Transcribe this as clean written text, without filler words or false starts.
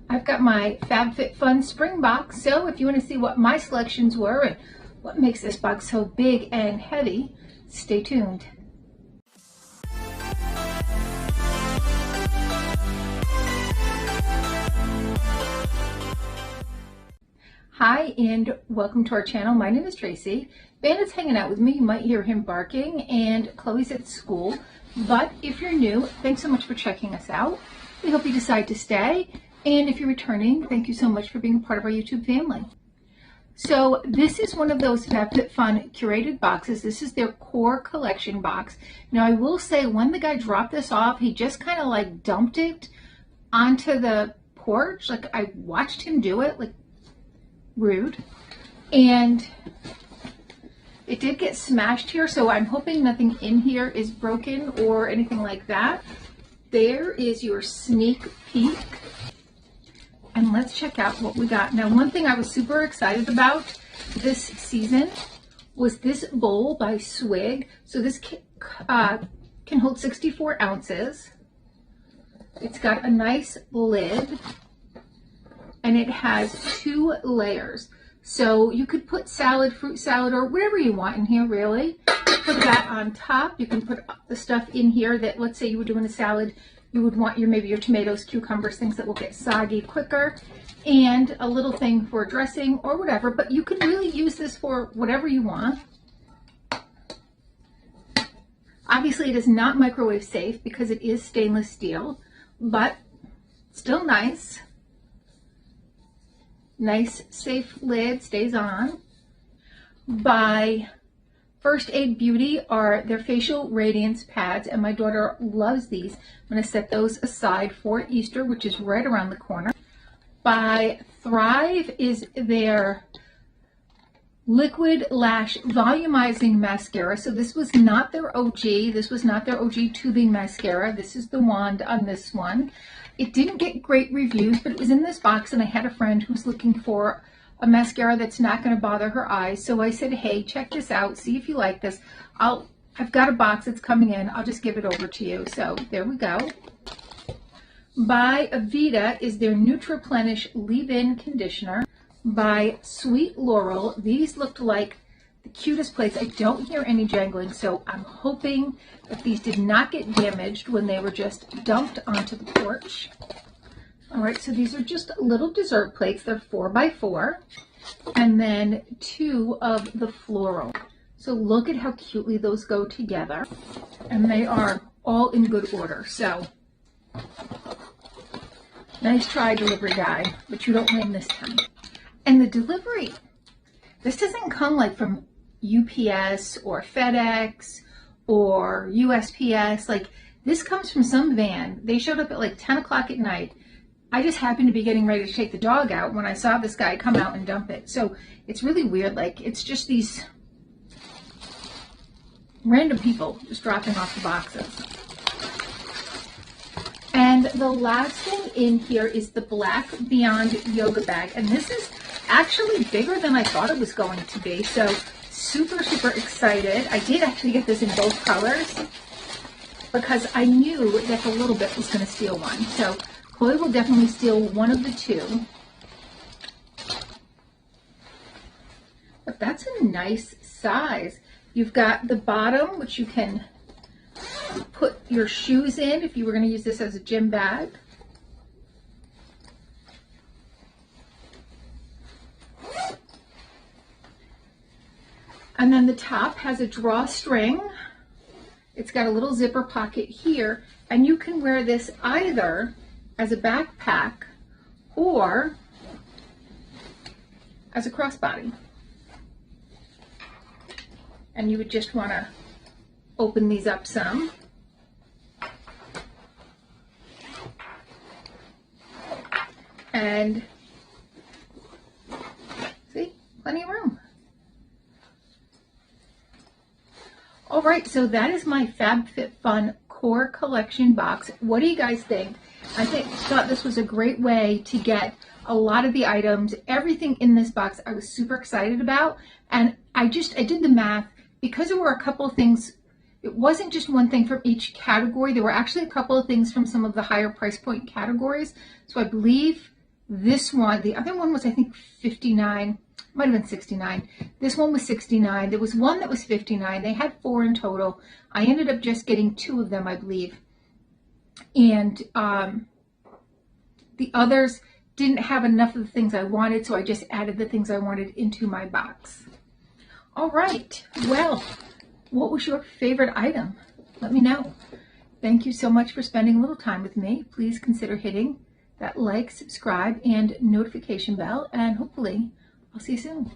I've got my Fabfitfun spring box, so if you want to see what my selections were and what makes this box so big and heavy, stay tuned. Hi and welcome to our channel. My name is Tracy. Bandit's hanging out with me. You might hear him barking, and Chloe's at school. But if you're new, thanks so much for checking us out. We hope you decide to stay. And if you're returning, thank you so much for being part of our YouTube family. So this is one of those Fabfitfun curated boxes. This is their core collection box. Now I will say, when the guy dropped this off, he just kind of like dumped it onto the porch. Like, I watched him do it, like, rude. And it did get smashed here, so I'm hoping nothing in here is broken or anything like that. There is your sneak peek. And let's check out what we got. Now, one thing I was super excited about this season was this bowl by Swig. So this can hold 64 ounces. It's got a nice lid, and it has 2 layers. So you could put salad, fruit salad, or whatever you want in here, really. Put that on top. You can put the stuff in here that, let's say you were doing a salad, you would want maybe your tomatoes, cucumbers, things that will get soggy quicker, and a little thing for dressing or whatever. But you can really use this for whatever you want. Obviously, it is not microwave safe because it is stainless steel, but still nice. Nice, safe lid, stays on. By First Aid Beauty are their facial radiance pads, and my daughter loves these. I'm going to set those aside for Easter, which is right around the corner. By Thrive is their Liquid Lash Volumizing Mascara. So this was not their OG. This was not their OG tubing mascara. This is the wand on this one. It didn't get great reviews, but it was in this box, and I had a friend who was looking for a mascara that's not going to bother her eyes. So I said, hey, check this out. See if you like this. I've got a box that's coming in. I'll just give it over to you. So there we go. By Aveda is their Nutriplenish Leave-In Conditioner. By Sweet Laurel, these looked like the cutest plates. I don't hear any jangling, so I'm hoping that these did not get damaged when they were just dumped onto the porch. All right, so these are just little dessert plates. They're 4x4, and then 2 of the floral. So look at how cutely those go together, and they are all in good order. So nice try, delivery guy, but you don't win this time. And the delivery, this doesn't come like from UPS or FedEx or USPS. Like, this comes from some van. They showed up at like 10 o'clock at night. I just happened to be getting ready to take the dog out when I saw this guy come out and dump it. So it's really weird. Like, it's just these random people just dropping off the boxes. And the last thing in here is the Black Beyond Yoga Bag. And this is actually bigger than I thought it was going to be. So super, super excited. I did actually get this in both colors because I knew that the little bit was going to steal one. So Chloe will definitely steal one of the 2. But that's a nice size. You've got the bottom, which you can put your shoes in if you were going to use this as a gym bag. And then the top has a drawstring. It's got a little zipper pocket here, and you can wear this either as a backpack or as a crossbody. And you would just want to open these up some. And see, plenty of room. All right, so that is my Fabfitfun Core Collection box. What do you guys think? I thought this was a great way to get a lot of the items, everything in this box I was super excited about. And I did the math because there were a couple of things. It wasn't just one thing from each category. There were actually a couple of things from some of the higher price point categories. So I believe This one, the other one was I think 59, might have been 69. This one was 69. There was one that was 59. They had 4 in total. I ended up just getting 2 of them, I believe. And the others didn't have enough of the things I wanted, so I just added the things I wanted into my box. All right, well, what was your favorite item? Let me know. Thank you so much for spending a little time with me. Please consider hitting that like, subscribe, and notification bell, and hopefully I'll see you soon.